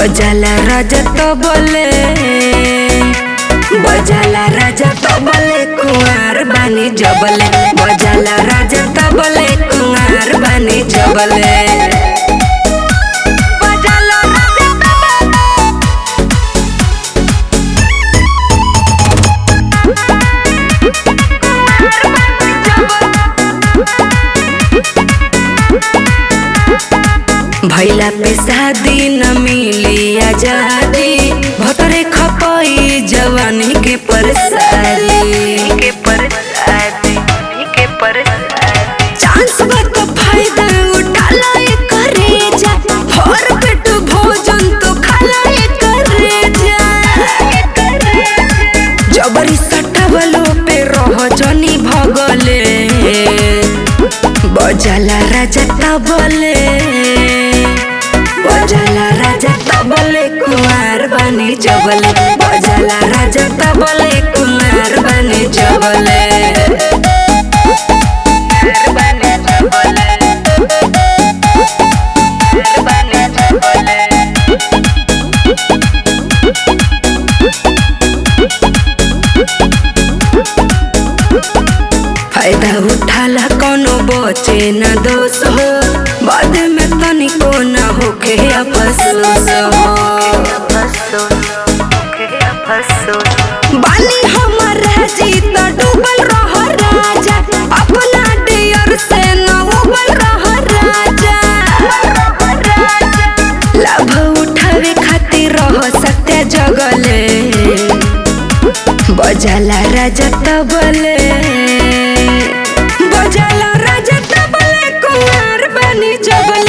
बजाला राजा तो बोले, बजाला राजा तो बोले कुंवर बानी जबले, बजाला राजा तो बोले कुंवर बानी जबले। भैला पे शादी न मिली आजादी, भतरे खपई जवानी के परसादी चांस बा तो फायदा उठाला करे जा, भर पेट भोजन तो खाला करे जा। जबरी सटावलो पे रह जनी भगले, बजाला राजा तबले, बजाला राजा तबले कुंवर बानी जबले, बजाला राजा तबले कुंवर बानी जबले। फायदा उठाला कोनो बचे न दोष हो, बाद में तनिको न होके अफसोस हो। बानी हमर राजी त डूबल रह राजा, अपना डियर से न उबल रह राजा। लाभ उठावे खातिर रह सत्य जगले, बजाला राजा तबले, बजाला राजा तबले कुंवर बानी जबले।